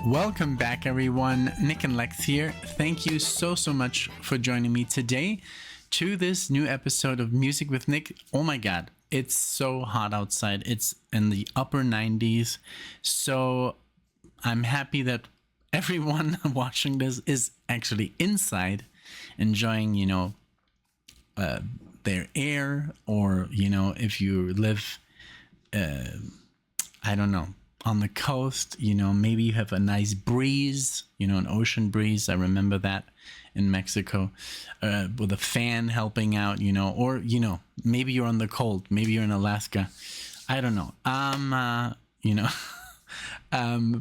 Welcome back, everyone. NicknLex here. Thank you so much for joining me today to this new episode of Music with Nick. Oh my god, it's so hot outside. It's in the upper 90s. So I'm happy that everyone watching this is actually inside enjoying, their air, or, if you live, I don't know, on the coast, maybe you have a nice breeze, an ocean breeze. I remember that in Mexico, with a fan helping out, or, maybe you're on the cold, maybe you're in Alaska. I don't know.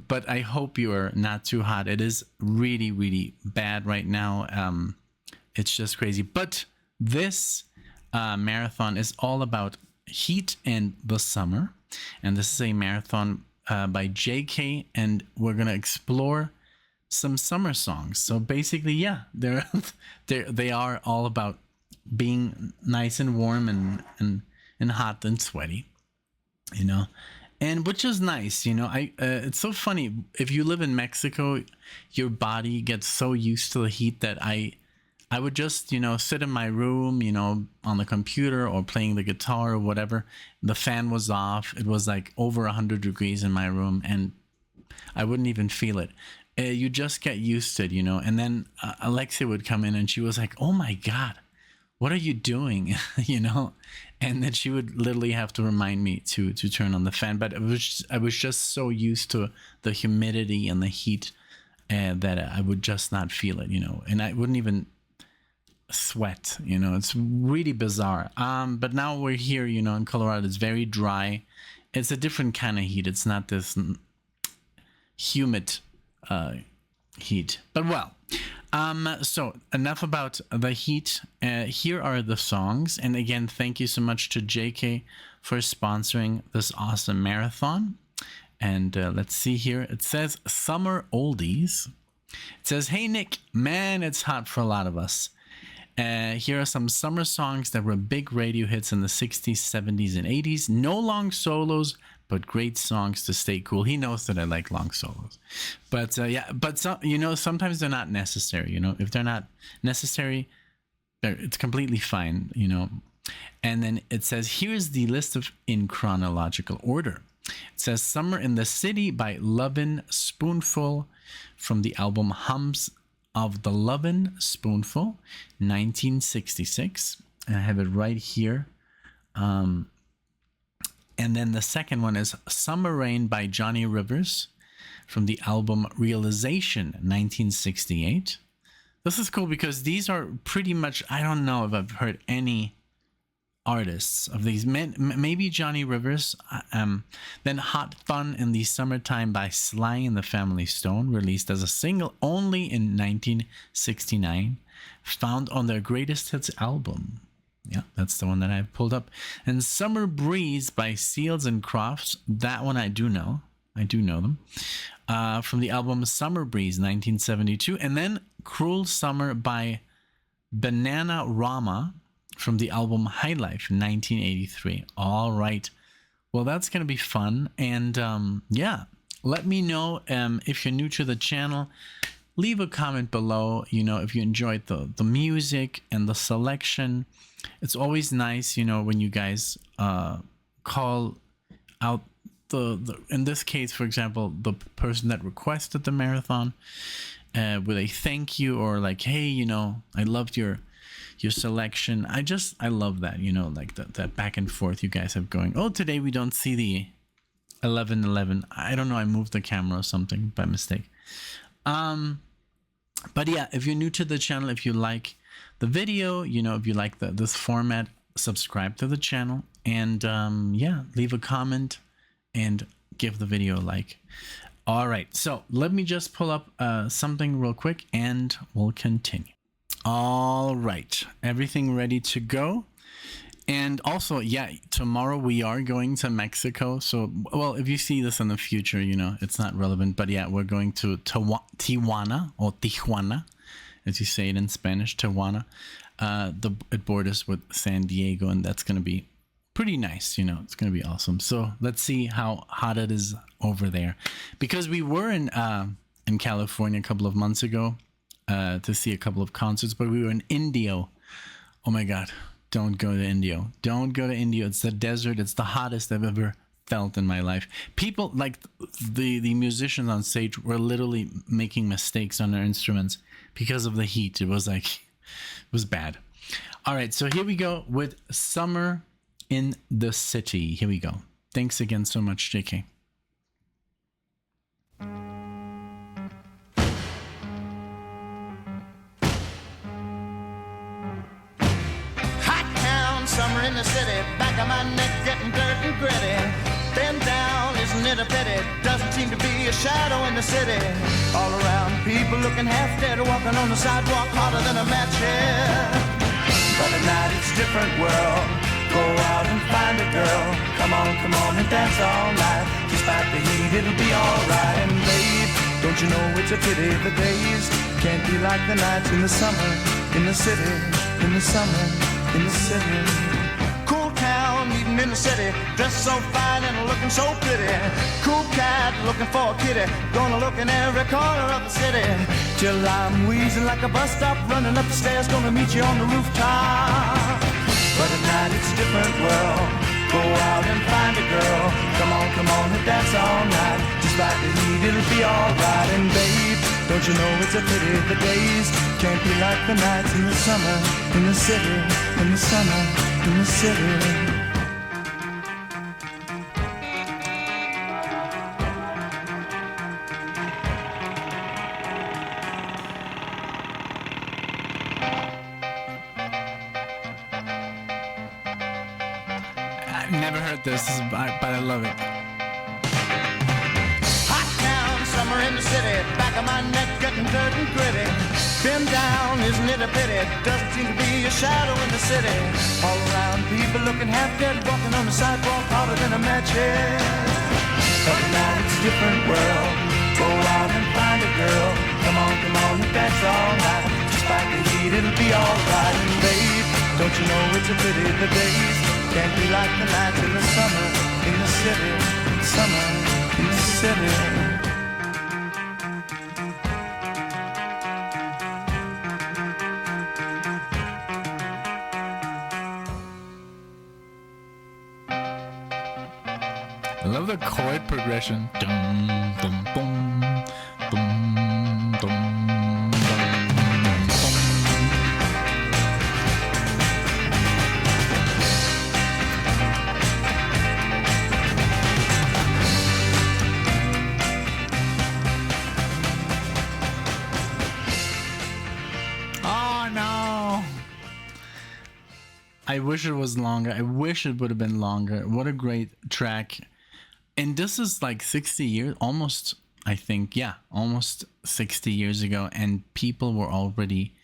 But I hope you're not too hot. It is really, really bad right now. It's just crazy. But this marathon is all about heat and the summer. And this is a marathon by JK, and we're gonna explore some summer songs. So basically, yeah, they are all about being nice and warm and hot and sweaty, and which is nice. It's so funny, if you live in Mexico, your body gets so used to the heat that I would just, sit in my room, on the computer or playing the guitar or whatever. The fan was off. It was like over 100 degrees in my room, and I wouldn't even feel it. You just get used to it, And then Alexia would come in and she was like, "Oh my God, what are you doing?" And then she would literally have to remind me to turn on the fan. But I was just so used to the humidity and the heat that I would just not feel it, And I wouldn't even sweat, it's really bizarre. But now we're here, in Colorado. It's very dry. It's a different kind of heat. It's not this humid heat. But well, so enough about the heat. Here are the songs, and again, thank you so much to JK for sponsoring this awesome marathon. And let's see here. It says Summer Oldies. It says, "Hey Nick, man, it's hot for a lot of us. Here are some summer songs that were big radio hits in the 60s, 70s, and 80s. No long solos, but great songs to stay cool." He knows that I like long solos. But sometimes they're not necessary. If they're not necessary, it's completely fine, And then it says, here's the list in chronological order. It says Summer in the City by Lovin Spoonful from the album Hums of the Lovin Spoonful, 1966. And I have it right here. And then the second one is Summer Rain by Johnny Rivers from the album Realization, 1968. This is cool because these are pretty much, I don't know if I've heard any artists of these. Maybe Johnny Rivers. Then Hot Fun in the Summertime by Sly and the Family Stone, released as a single only in 1969, found on their Greatest Hits album. Yeah, that's the one that I've pulled up. And Summer Breeze by Seals and Crofts. That one I do know. I do know them. From the album Summer Breeze, 1972. And then Cruel Summer by Bananarama from the album High Life, 1983. All right. Well, that's going to be fun. And yeah, let me know if you're new to the channel. Leave a comment below, if you enjoyed the music and the selection. It's always nice, when you guys call out the in this case, for example, the person that requested the marathon with a thank you, or like, "Hey, I loved your selection." I love that, like that back and forth you guys have going. Oh, today we don't see the 11:11. I don't know, I moved the camera or something by mistake. But yeah, if you're new to the channel, if you like the video, if you like this format, subscribe to the channel, and yeah, leave a comment and give the video a like. All right, so let me just pull up something real quick and we'll continue. All right, everything ready to go. And also, yeah, tomorrow we are going to Mexico. So, well, if you see this in the future, it's not relevant. But yeah, we're going to Tijuana, or Tijuana, as you say it in Spanish, Tijuana. It borders with San Diego, and that's going to be pretty nice. It's going to be awesome. So let's see how hot it is over there. Because we were in in California a couple of months ago to see a couple of concerts, but we were in Indio. Oh my God, don't go to Indio. Don't go to Indio. It's the desert. It's the hottest I've ever felt in my life. People, like the musicians on stage, were literally making mistakes on their instruments because of the heat. It was bad. All right, so here we go with Summer in the City. Here we go. Thanks again so much, JK. Hot town, summer in the city, back of my neck getting dirt and gritty. Bend down, isn't it a pity? Doesn't seem to be a shadow in the city. All around, people looking half dead, walking on the sidewalk hotter than a match here. But at night it's a different world. Go out and find a girl. Come on and dance all night. Despite the heat, it'll be alright. And babe, don't you know it's a pity the days can't be like the nights in the summer, in the city, in the summer, in the city. Cool town, meeting in the city, dressed so fine and looking so pretty. Cool cat, looking for a kitty, gonna look in every corner of the city. Till I'm wheezing like a bus stop, running up the stairs, gonna meet you on the rooftop. But at night it's a different world. Go out and find a girl. Come on and dance all night. Despite the heat, it'll be alright. And babe, don't you know it's a pity the days can't be like the nights in the summer, in the city, in the summer, in the city. Never heard this, but I love it. Hot town, summer in the city, back of my neck getting dirt and gritty. Bend down, isn't it a pity? Doesn't seem to be a shadow in the city. All around, people looking half dead, walking on the sidewalk hotter than a match head. But now it's a different world. Go out and find a girl. Come on and dance all night. Despite the heat, it'll be alright. And babe, don't you know it's a pity the days can't be like the nights in the summer, in the city, summer, in the city. I love the chord progression. Dum, dum, dum, dum, dum, dum. I wish it was longer. I wish it would have been longer. What a great track. And this is like 60 years, almost, I think, yeah, almost 60 years ago. And people were already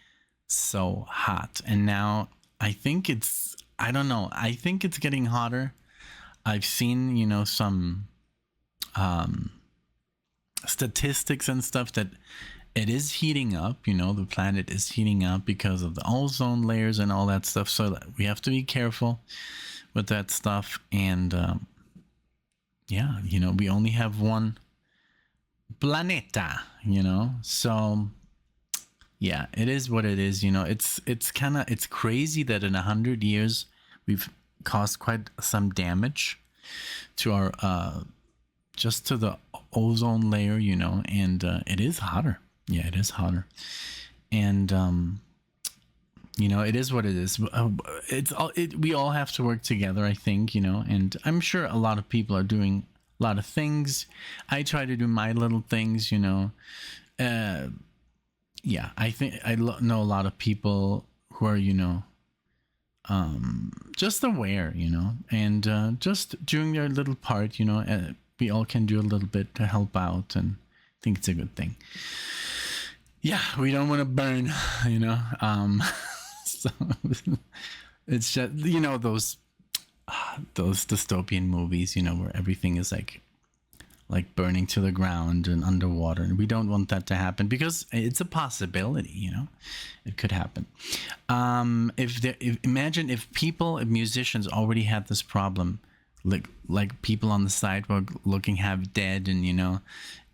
so hot. And now I think I don't know. I think it's getting hotter. I've seen, some statistics and stuff that it is heating up, the planet is heating up because of the ozone layers and all that stuff. So we have to be careful with that stuff. And we only have one planeta, So yeah, it is what it is. It's crazy that in 100 years we've caused quite some damage to our just to the ozone layer, and it is hotter. Yeah, it is hotter. And it is what it is. We all have to work together, I think, and I'm sure a lot of people are doing a lot of things. I try to do my little things, I think I know a lot of people who are, just aware, and just doing their little part, we all can do a little bit to help out, and I think it's a good thing. Yeah, we don't want to burn, so it's just, those dystopian movies, where everything is like burning to the ground and underwater, and we don't want that to happen because it's a possibility, it could happen. Imagine if musicians already had this problem like people on the sidewalk looking half dead, and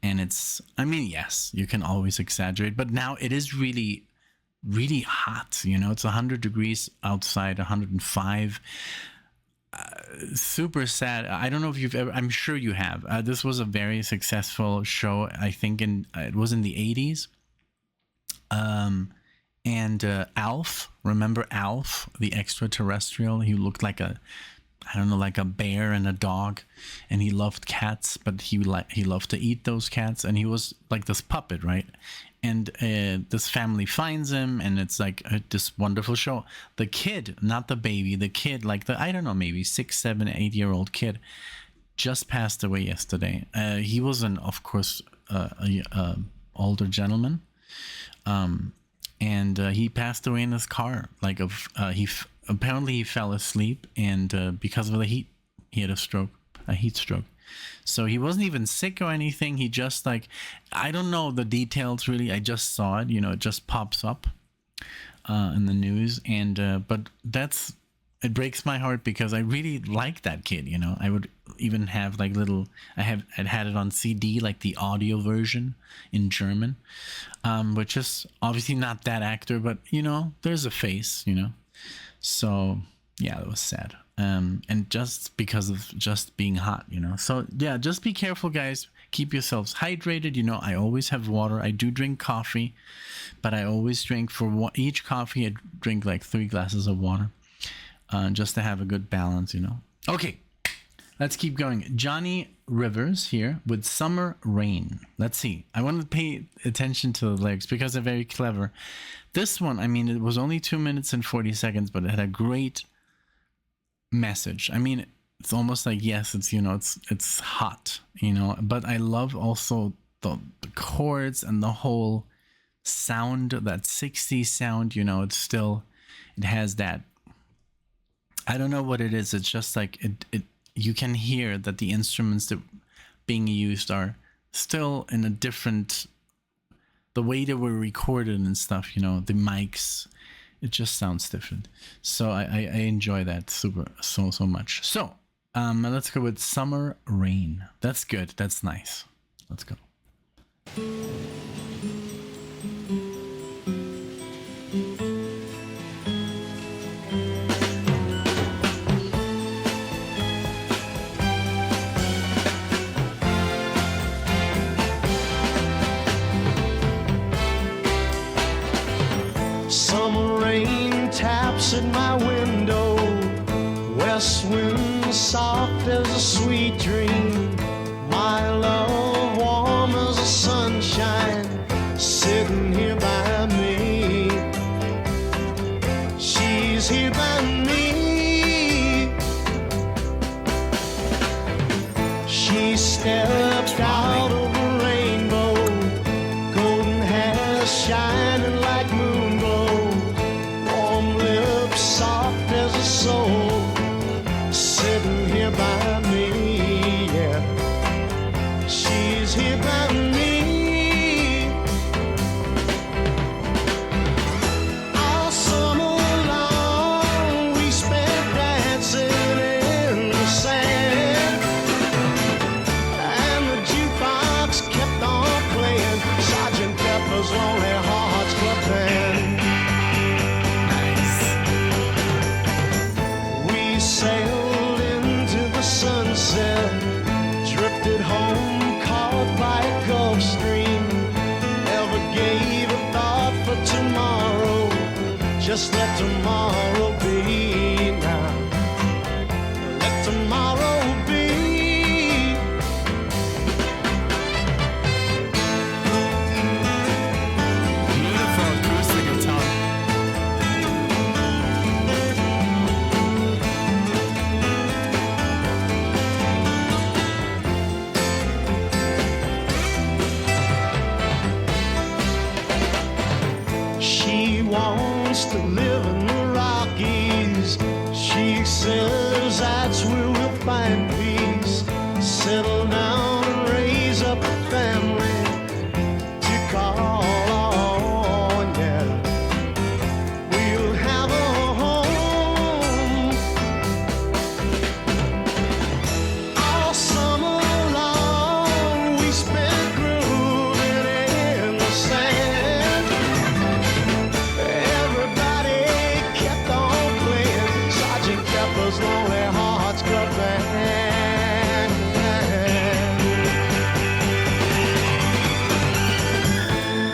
and it's, I mean, yes, you can always exaggerate, but now it is really really hot. It's 100 degrees outside, 105. Super sad. I don't know if you've ever, I'm sure you have. This was a very successful show, I think it was in the 80s. And Alf, remember Alf, the extraterrestrial? He looked like a bear and a dog, and he loved cats, but he loved to eat those cats, and he was like this puppet, right? And this family finds him, and it's like this wonderful show. The kid, not the baby, the kid, like the, I don't know, maybe 6, 7, 8-year-old kid, just passed away yesterday. He was of course, a older gentleman, and he passed away in his car. Like apparently he fell asleep, and because of the heat, he had a heat stroke. So he wasn't even sick or anything. He just, like, I don't know the details really. I just saw it, it just pops up in the news. And but it breaks my heart because I really like that kid. I would even have like I'd had it on CD, like the audio version in German, which is obviously not that actor, but there's a face, So yeah, that was sad. And just because of just being hot, So yeah, just be careful, guys. Keep yourselves hydrated. I always have water. I do drink coffee, but I always drink for each coffee. I drink like 3 glasses of water, just to have a good balance, Okay, let's keep going. Johnny Rivers here with Summer Rain. Let's see. I want to pay attention to the lyrics because they're very clever. This one, I mean, it was only 2 minutes and 40 seconds, but it had a great message. I mean, it's almost like, yes, it's it's hot, but I love also the chords and the whole sound, that 60s sound. It has that, I don't know what it is. It's just like it you can hear that the instruments that being used are still in a different, the way they were recorded and stuff, the mics, it just sounds different. So I enjoy that so much. So let's go with Summer Rain. That's good. That's nice. Let's go. Summer rain taps at my window, west wind soft as a sweet dream, my love warm as the sunshine, sitting here by me. She's here by me. She stepped out of a rainbow, golden hair shining like moon glow, warm lips soft as a soul, sitting here by me, yeah. She's here by me. All summer long we spent dancing in the sand, and the jukebox kept on playing Sergeant Pepper's Lonely Hearts Club Band. We sailed into the sunset, drifted home caught by a Gulf Stream, never gave a thought for tomorrow, just let tomorrow be now. Let tomorrow be. Beautiful acoustic guitar. She wants to live in the Rockies. She says that's where we'll find peace. Settle down and raise up a family to call on, yeah. We'll have a home. band.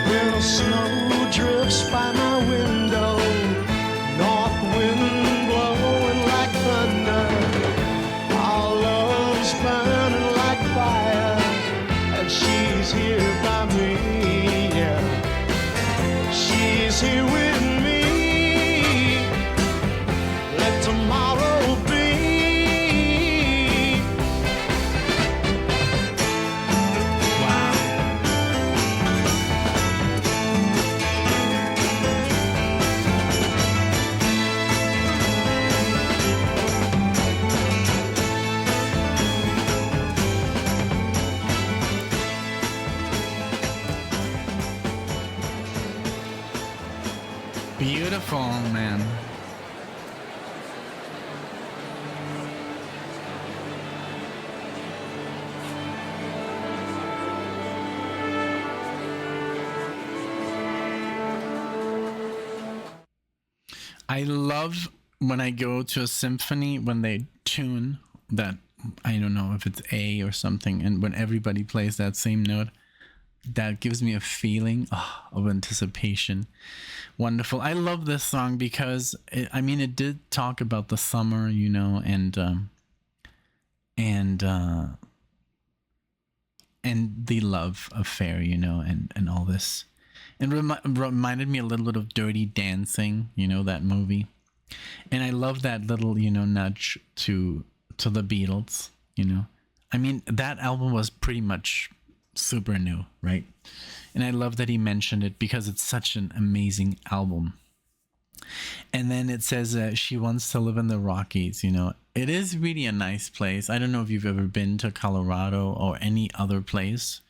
Well, snow drifts by my window, north wind blowing like thunder. Our love's burning like fire, and she's here by me, yeah. She's here with me. Let tomorrow be. Beautiful, man. I love when I go to a symphony when they tune that, I don't know if it's A or something, and when everybody plays that same note, that gives me a feeling of anticipation. Wonderful. I love this song because it did talk about the summer, you know, and the love affair, you know, and all this. And reminded me a little bit of Dirty Dancing, you know, that movie. And I love that little, you know, nudge to the Beatles, you know. I mean, that album was pretty much super new, right? And I love that he mentioned it because it's such an amazing album. And then it says she wants to live in the Rockies, you know. It is really a nice place. I don't know if you've ever been to Colorado or any other place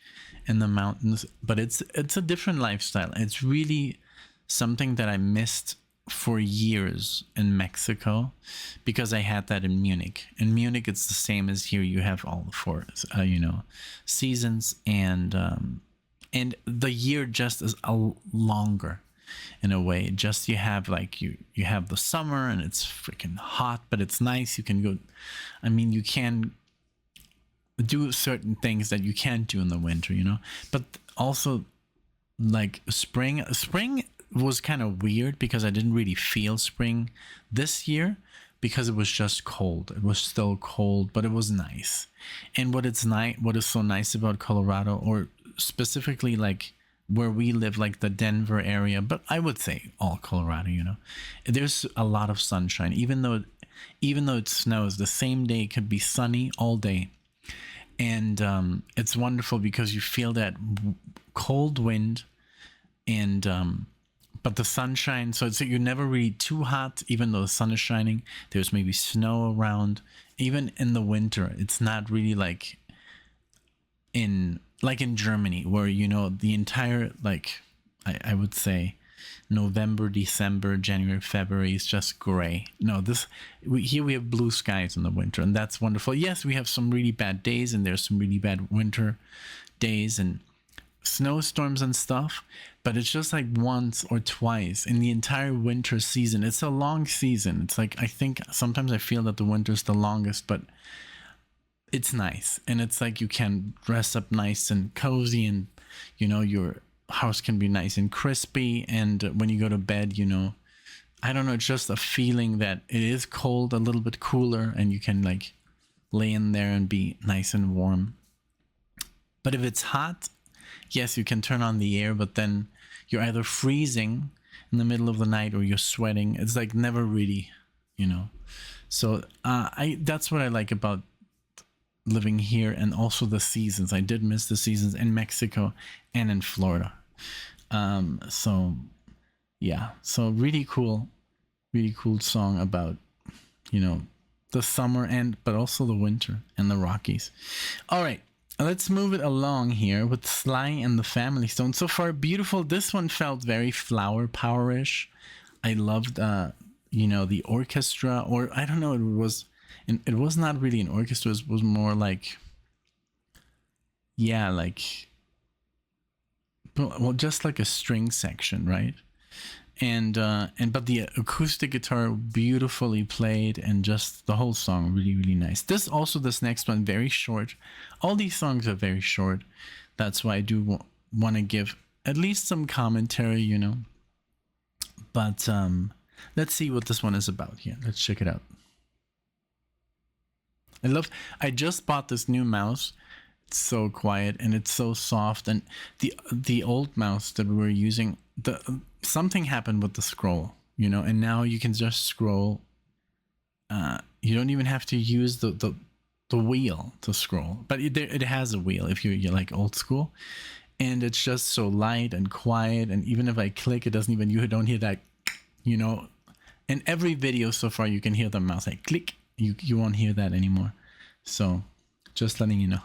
in the mountains, but it's a different lifestyle. It's really something that I missed for years in Mexico because I had that in Munich. In Munich, it's the same as here. You have all the four, you know, seasons, and the year just is longer in a way. Just you have like you have the summer and it's freaking hot, but it's nice. You can go. I mean, you can do certain things that you can't do in the winter, you know. But also, like spring was kind of weird because I didn't really feel spring this year because it was just cold. It was still cold, but it was nice. And what is so nice about Colorado, or specifically like where we live, like the Denver area, but I would say all Colorado, you know, there's a lot of sunshine. Even though it snows, the same day could be sunny all day. And it's wonderful because you feel that cold wind and but the sunshine, so you're never really too hot even though the sun is shining. There's maybe snow around. Even in the winter, it's not really like in Germany where, you know, the entire, like I would say November, December, January, February is just gray. No, here we have blue skies in the winter, and that's wonderful. Yes, we have some really bad days, and there's some really bad winter days and snowstorms and stuff, but it's just like once or twice in the entire winter season. It's a long season. It's like, I think sometimes I feel that the winter's the longest, but it's nice. And it's like you can dress up nice and cozy, and, you know, your house can be nice and crispy, and when you go to bed, you know, I don't know, it's just a feeling that it is cold, a little bit cooler, and you can like lay in there and be nice and warm. But if it's hot, yes, you can turn on the air, but then you're either freezing in the middle of the night or you're sweating. It's like never really, you know. So that's what I like about living here, and also the seasons. I did miss the seasons in Mexico and in Florida. So yeah, so really cool song about, you know, the summer but also the winter and the Rockies. All right, let's move it along here with Sly and the Family Stone. So far, beautiful. This one felt very flower power-ish. I loved, you know, the orchestra, or I don't know, it was not really an orchestra. It was more like, yeah, like, well, just like a string section, right? and but the acoustic guitar beautifully played, and just the whole song really, really nice. This next one, very short. All these songs are very short. That's why I do want to give at least some commentary, you know. But let's see what this one is about here. Let's check it out. I just bought this new mouse. It's so quiet and it's so soft, and the old mouse that we were using, something happened with the scroll, you know, and now you can just scroll. You don't even have to use the wheel to scroll, but it has a wheel if you're like old school, and it's just so light and quiet, and even if I click, you don't hear that, you know. In every video so far you can hear the mouse like click. You won't hear that anymore. So just letting you know.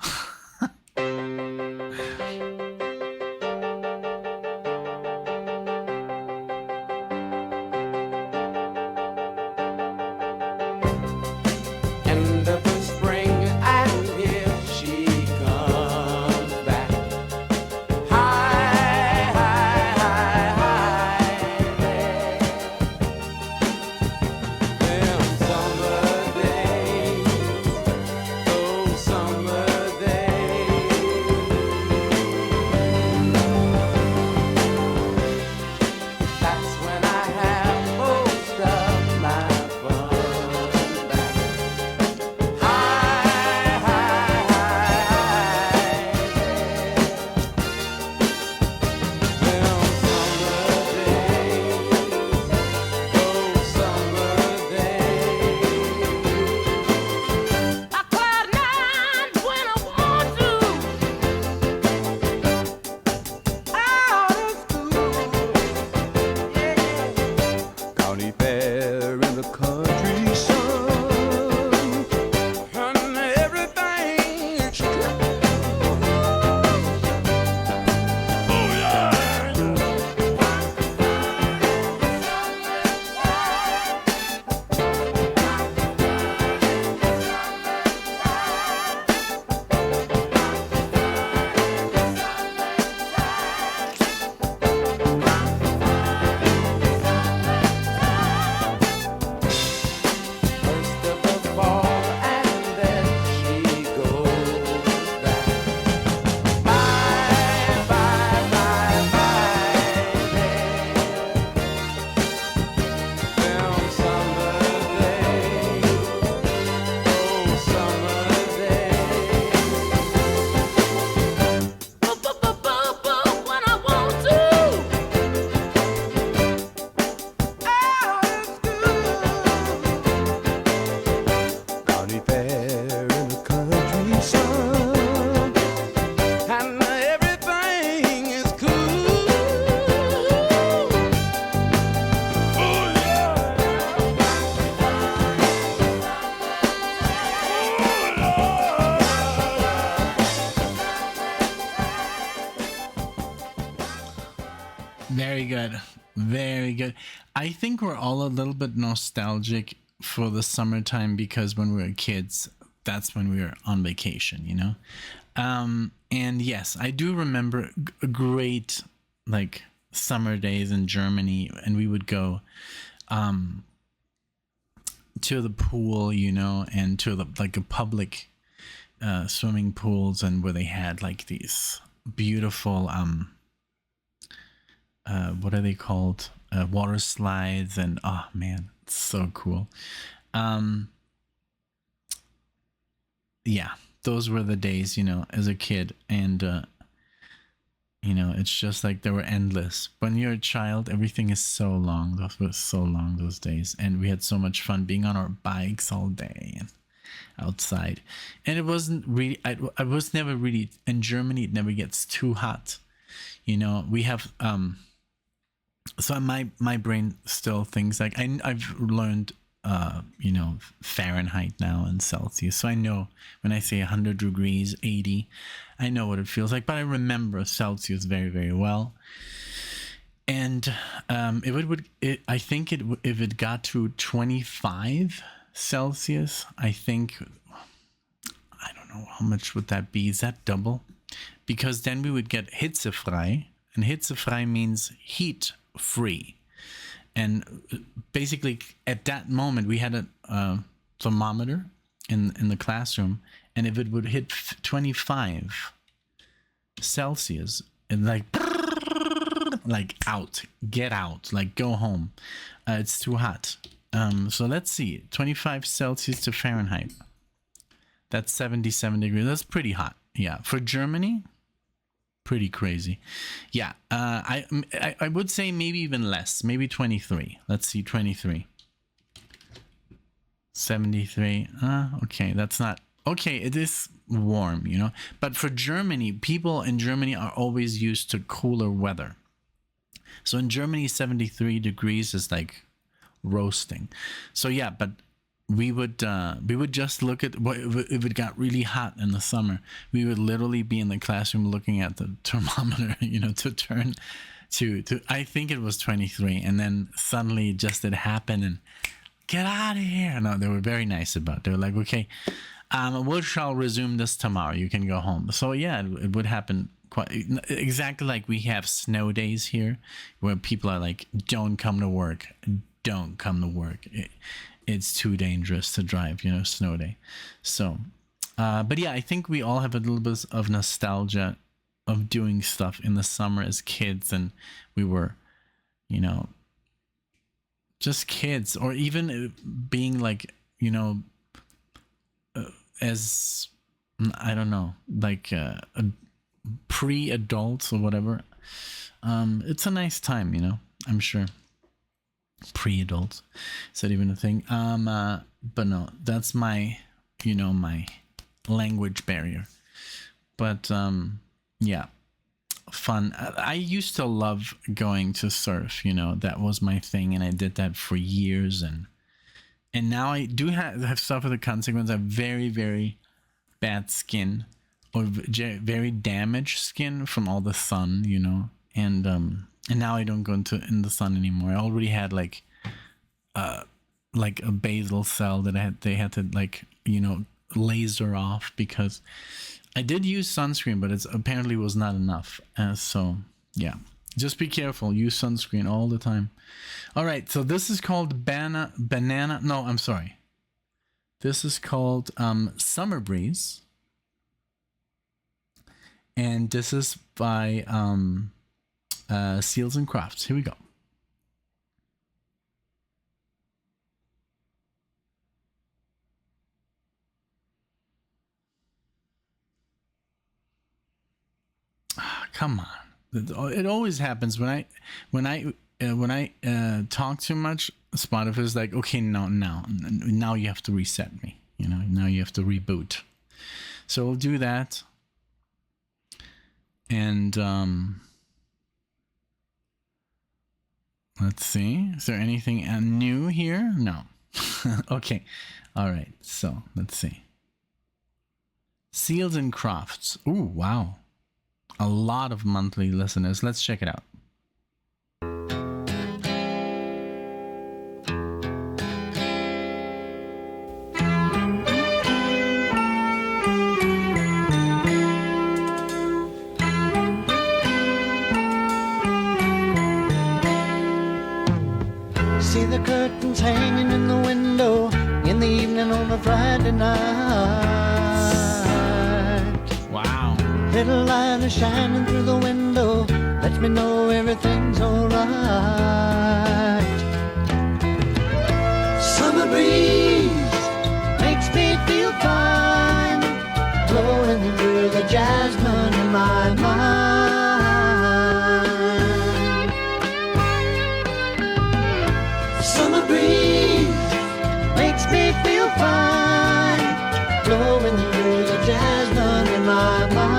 Very good. Very good. I think we're all a little bit nostalgic for the summertime because when we were kids, that's when we were on vacation, you know? And yes, I do remember great like summer days in Germany, and we would go to the pool, you know, and to the like a public swimming pools, and where they had like these beautiful what are they called, water slides, and oh man, it's so cool. Yeah, those were the days, you know, as a kid, and you know, it's just like they were endless. When you're a child, everything is so long. Those were so long, those days, and we had so much fun being on our bikes all day and outside. And it wasn't really, I was never really in Germany. It never gets too hot, you know. We have so my brain still thinks like I've learned you know, Fahrenheit now and Celsius, so I know when I say 100 degrees, 80, I know what it feels like. But I remember Celsius very, very well. And I think if it got to 25 Celsius, I think, I don't know, how much would that be? Is that double? Because then we would get hitzefrei, and hitzefrei means heat free. and basically at that moment we had a thermometer in the classroom, and if it would hit 25 Celsius, and like out, get out, like go home, it's too hot. So let's see, 25 Celsius to Fahrenheit, that's 77 degrees. That's pretty hot. Yeah, for Germany, pretty crazy. Yeah, I would say maybe even less, maybe 23. Let's see, 23. 73. Okay, that's not okay. It is warm, you know, but for Germany, people in Germany are always used to cooler weather. So in Germany, 73 degrees is like roasting. So yeah, but we would just look at what if it got really hot in the summer. We would literally be in the classroom looking at the thermometer, you know, to turn to I think it was 23, and then suddenly just it happened and get out of here. No, they were very nice about it. They were like, okay, we shall resume this tomorrow. You can go home. So yeah, it would happen quite exactly like we have snow days here, where people are like, don't come to work. Don't come to work. It's too dangerous to drive, you know, snow day. So, but yeah, I think we all have a little bit of nostalgia of doing stuff in the summer as kids, and we were, you know, just kids, or even being like, you know, as I don't know, like pre-adults or whatever. It's a nice time, you know, I'm sure. Pre-adults, is that even a thing? But no, that's my, you know, my language barrier. But yeah, fun. I used to love going to surf, you know, that was my thing, and I did that for years, and now I do have suffered the consequence. I have very, very bad skin, or very damaged skin from all the sun, you know, and now I don't go in the sun anymore. I already had like a basal cell that they had to, like, you know, laser off, because I did use sunscreen, but it's apparently was not enough. So yeah, just be careful. Use sunscreen all the time. All right, so this is called banana. No, I'm sorry. This is called Summer Breeze, and this is by Seals and Crofts. Here we go. Come on, it always happens when I talk too much. Spotify is like, okay, now you have to reset me. You know, now you have to reboot. So we'll do that. And let's see. Is there anything new here? No. Okay. All right. So let's see. Seals and Crofts. Ooh, wow. A lot of monthly listeners. Let's check it out. See the curtains hanging in the window in the evening on a Friday night. Wow. Little light is shining through the window, lets me know everything's alright. Summer breeze makes me feel fine, blowing through the jasmine in my mind. Summer breeze makes me feel fine, blowing through the jasmine in my mind.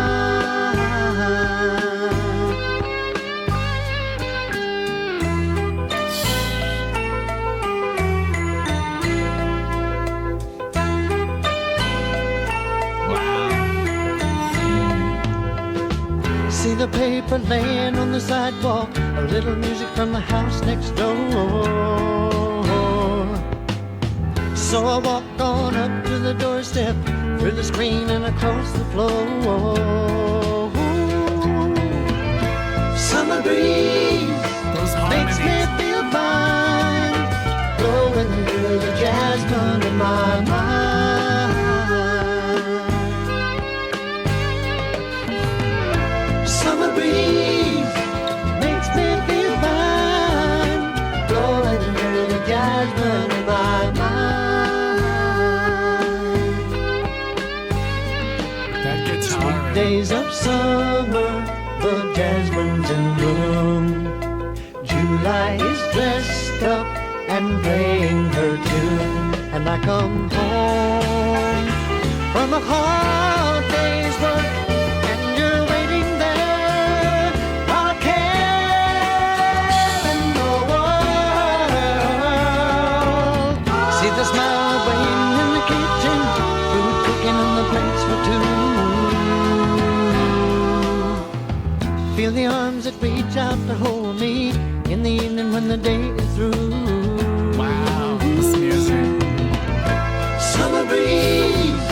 See the paper laying on the sidewalk, a little music from the house next door. So I walk on up to the doorstep, through the screen and across the floor. Summer breeze makes me feel fine, Days of summer, the jasmine's in bloom. July is dressed up and playing her tune. And I come home from a hard day's work, and you're waiting there, not a care in the world. See the smile waiting in the kitchen, food cooking on the plates for two. Feel the arms that reach out to hold me in the evening when the day is through. Wow, this music. Summer breeze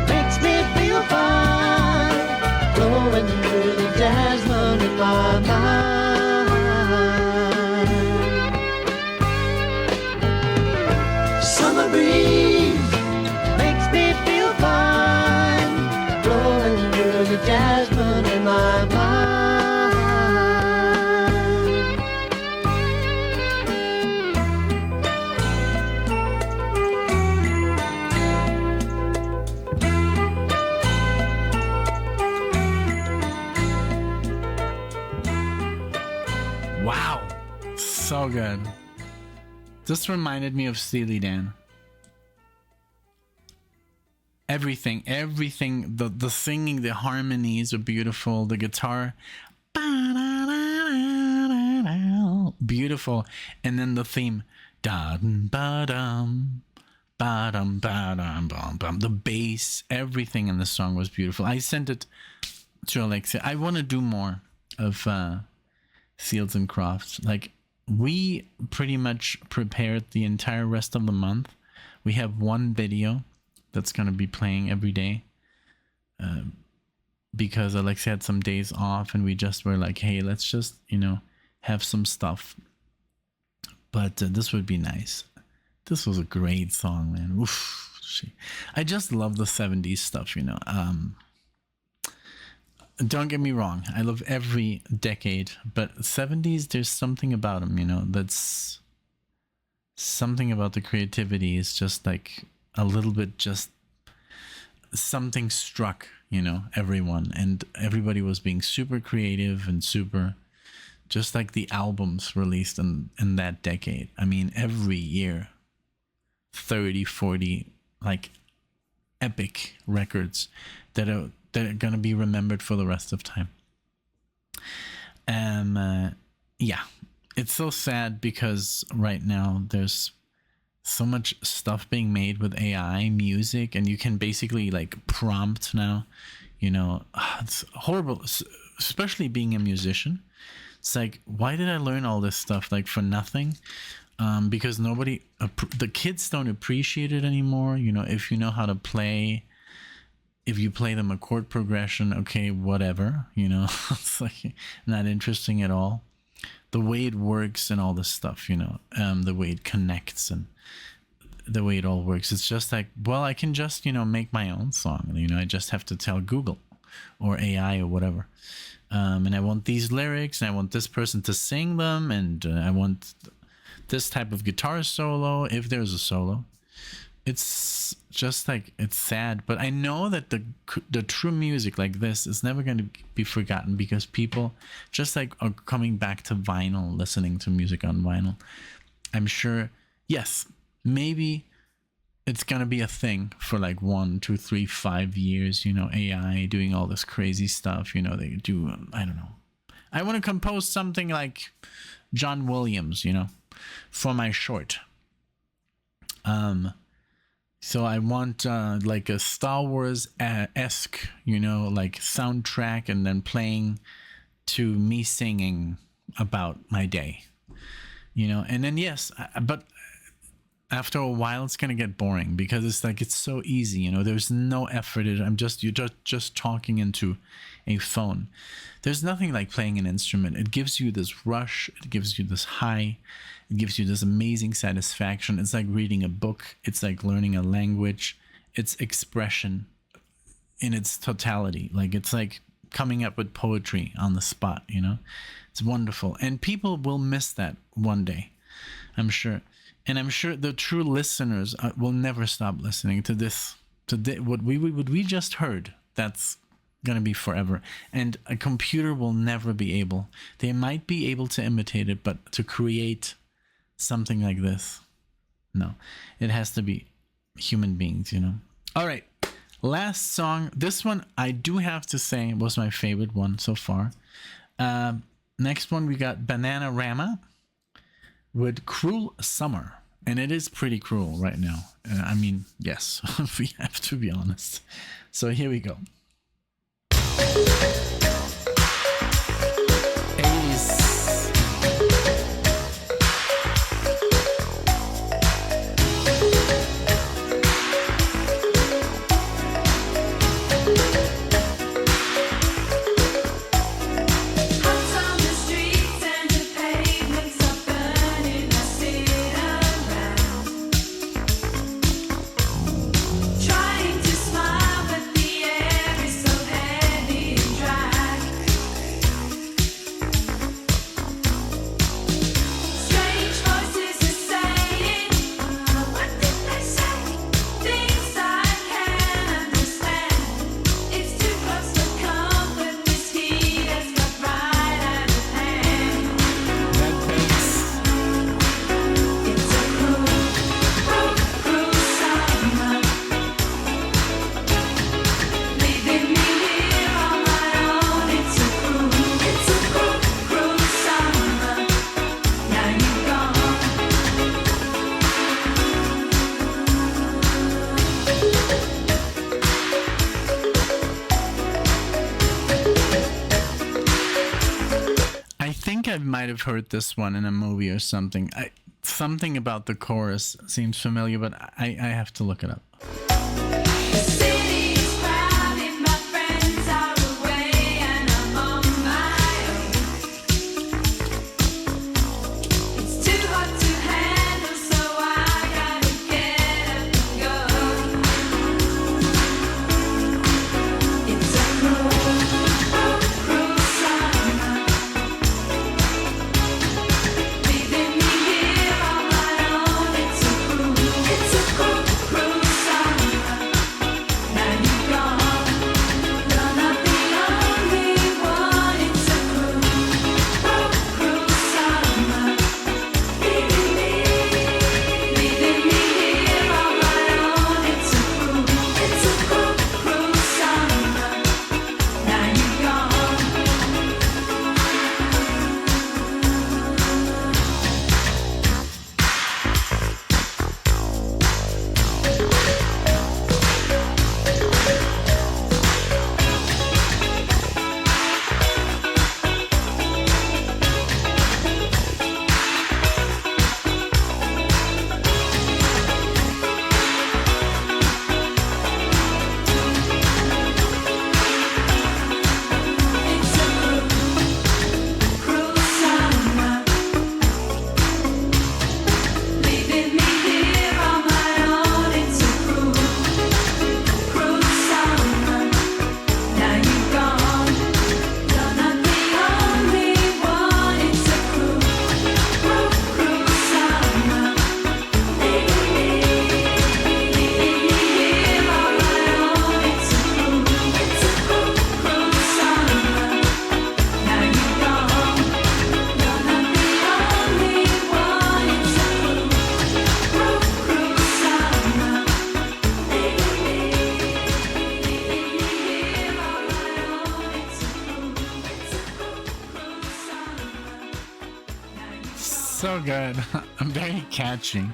makes me feel fine, blowing through the jasmine in my mind. Summer breeze makes me feel fine, blowing through the jasmine in my mind. Wow, so good. This reminded me of Steely Dan. Everything, the singing, the harmonies are beautiful, the guitar, beautiful, and then the theme, the bass, everything in the song was beautiful. I sent it to Alexia. I want to do more of Seals and Crofts. Like, we pretty much prepared the entire rest of the month. We have one video that's going to be playing every day because Alexia had some days off, and we just were like, hey, let's just, have some stuff. But this would be nice. This was a great song, man. Oof. I just love the 70s stuff, Don't get me wrong, I love every decade, but 70s, there's something about them, that's something about the creativity is just like a little bit, just something struck, everyone, and everybody was being super creative and super, just like the albums released in that decade. I mean, every year, 30, 40, like epic records that are going to be remembered for the rest of time. Yeah, it's so sad because right now there's so much stuff being made with AI music, and you can basically like prompt now, it's horrible, especially being a musician. It's like, why did I learn all this stuff like for nothing? Because the kids don't appreciate it anymore. If you know how to play, if you play them a chord progression, okay, whatever, it's like not interesting at all. The way it works and all this stuff, the way it connects and the way it all works. It's just like, well, I can just, make my own song. I just have to tell Google or AI or whatever. And I want these lyrics, and I want this person to sing them, and I want this type of guitar solo, if there's a solo. It's just like, it's sad, but I know that the true music like this is never going to be forgotten, because people just like are coming back to vinyl, listening to music on vinyl. I'm sure, yes, maybe it's going to be a thing for like 1, 2, 3, 5 years, AI doing all this crazy stuff, they do, I don't know. I want to compose something like John Williams, for my short. So I want like a Star Wars esque, like soundtrack, and then playing to me singing about my day, and then yes, but after a while it's gonna get boring, because it's like, it's so easy, there's no effort. You're just talking into a phone. There's nothing like playing an instrument. It gives you this rush, it gives you this high, it gives you this amazing satisfaction. It's like reading a book, it's like learning a language, it's expression in its totality. Like, it's like coming up with poetry on the spot, it's wonderful, and people will miss that one day, I'm sure. And I'm sure the true listeners will never stop listening to this, what we just heard. That's gonna be forever, and a computer will never be able. They might be able to imitate it, but to create something like this, no. It has to be human beings, you know. All right, last song. This one I do have to say was my favorite one so far. Next one we got Bananarama with Cruel Summer, and it is pretty cruel right now. I mean, yes, we have to be honest. So here we go. 80s. I might have heard this one in a movie or something. Something about the chorus seems familiar, but I have to look it up. So good. I'm very catchy.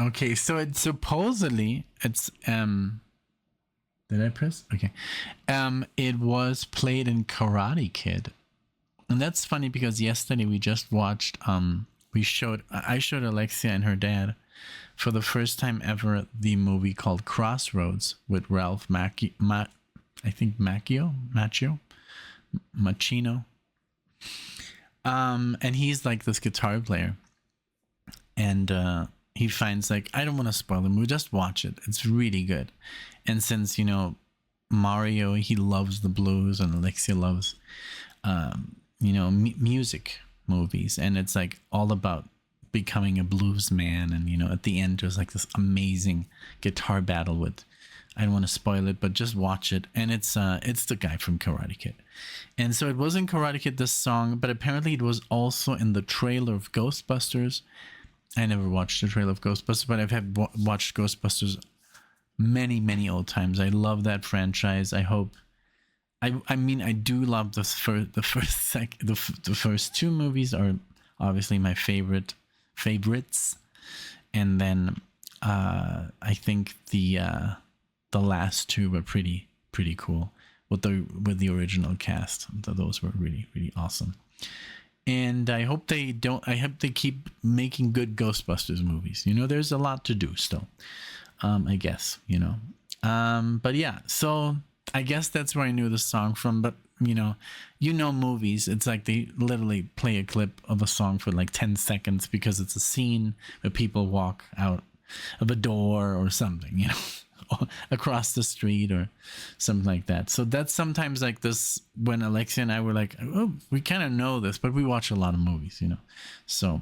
Okay, so it's supposedly it's did I press? Okay. It was played in Karate Kid. And that's funny because yesterday we just watched I showed Alexia and her dad for the first time ever the movie called Crossroads with Ralph Machino. And he's like this guitar player, and he finds, like, I don't want to spoil the movie, just watch it, it's really good. And since, you know, Mario, he loves the blues, and Alexia loves music movies, and it's like all about becoming a blues man. And, you know, at the end there's like this amazing guitar battle with I don't want to spoil it, but just watch it. And it's the guy from Karate Kid. And so it was in Karate Kid, this song, but apparently it was also in the trailer of Ghostbusters. I never watched the trailer of Ghostbusters, but I've watched Ghostbusters many, many old times. I love that franchise. I hope. I mean, I do love the first two movies are obviously my favorites, and then I think the last two were pretty cool with the original cast. Those were really, really awesome. And I hope they keep making good Ghostbusters movies. You know, there's a lot to do still. I guess, you know. But yeah, so I guess that's where I knew the song from. But you know movies, it's like they literally play a clip of a song for like 10 seconds because it's a scene where people walk out of a door or something, you know, across the street or something like that. So that's sometimes like this when Alexia and I were like, oh, we kind of know this, but we watch a lot of movies, you know. So,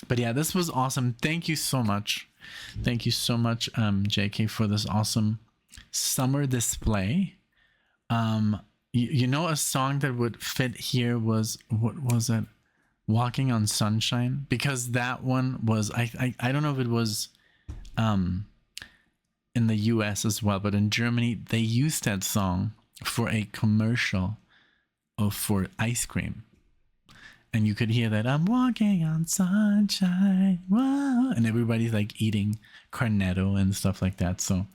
but yeah, this was awesome. Thank you so much. Thank you so much, JK, for this awesome summer display. You know, a song that would fit here was, what was it? Walking on Sunshine, because that one was, I don't know if it was in the US as well, but in Germany they used that song for a commercial for ice cream. And you could hear that, I'm walking on sunshine, whoa, and everybody's like eating cornetto and stuff like that. So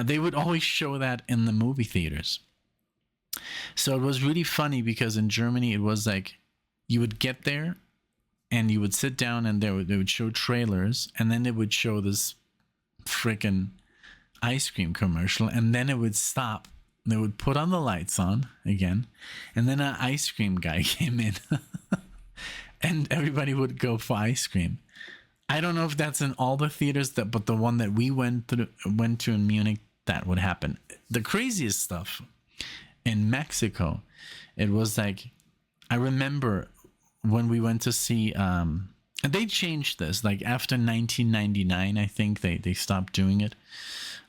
they would always show that in the movie theaters. So it was really funny because in Germany it was like you would get there and you would sit down and they would show trailers, and then they would show this freaking ice cream commercial, and then it would stop. They would put on the lights on again, and then an ice cream guy came in and everybody would go for ice cream. I don't know if that's in all the theaters, but the one that we went to in Munich, that would happen. The craziest stuff in Mexico, it was like, I remember when we went to see, and they changed this, like after 1999, I think they stopped doing it,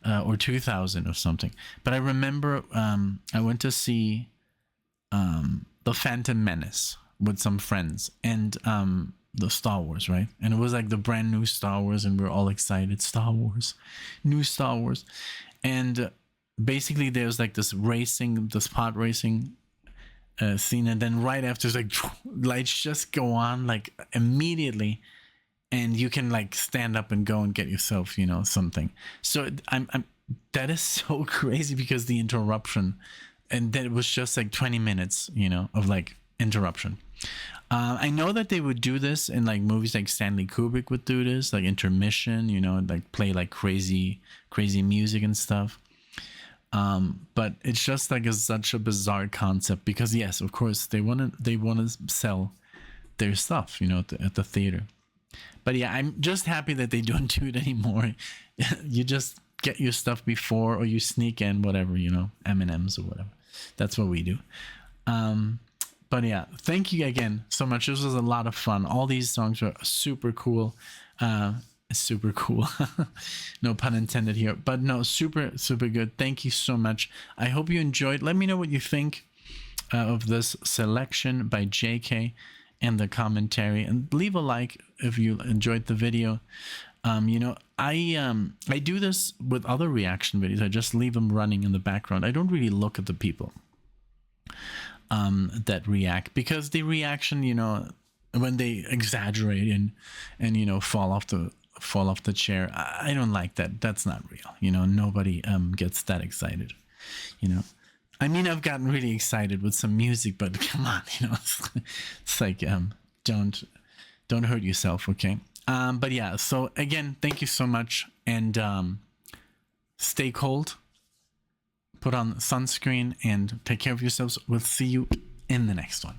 or 2000 or something. But I remember I went to see The Phantom Menace with some friends, and the Star Wars, right? And it was like the brand new Star Wars, and we were all excited. Star Wars, new Star Wars. And basically there's like this pod racing scene, and then right after it's like lights just go on like immediately, and you can like stand up and go and get yourself, you know, something. So I'm that is so crazy because the interruption, and then it was just like 20 minutes, you know, of like interruption. I know that they would do this in like movies, like Stanley Kubrick would do this, like intermission, you know, like play like crazy music and stuff. But it's just like such a bizarre concept because yes, of course they want to sell their stuff, you know, at the theater. But yeah, I'm just happy that they don't do it anymore. You just get your stuff before, or you sneak in whatever, you know, M&Ms or whatever. That's what we do. But yeah, thank you again so much. This was a lot of fun. All these songs were super cool. Super cool. No pun intended here. But no, super good. Thank you so much. I hope you enjoyed. Let me know what you think of this selection by JK and the commentary, and leave a like if you enjoyed the video. You know, I do this with other reaction videos. I just leave them running in the background. I don't really look at the people that react, because the reaction, you know, when they exaggerate and you know fall off the chair, I don't like that. That's not real. You know, nobody gets that excited. You know, I mean, I've gotten really excited with some music, but come on, you know, it's like don't hurt yourself, okay? But yeah, so again, thank you so much, and stay cold, put on sunscreen, and take care of yourselves. We'll see you in the next one.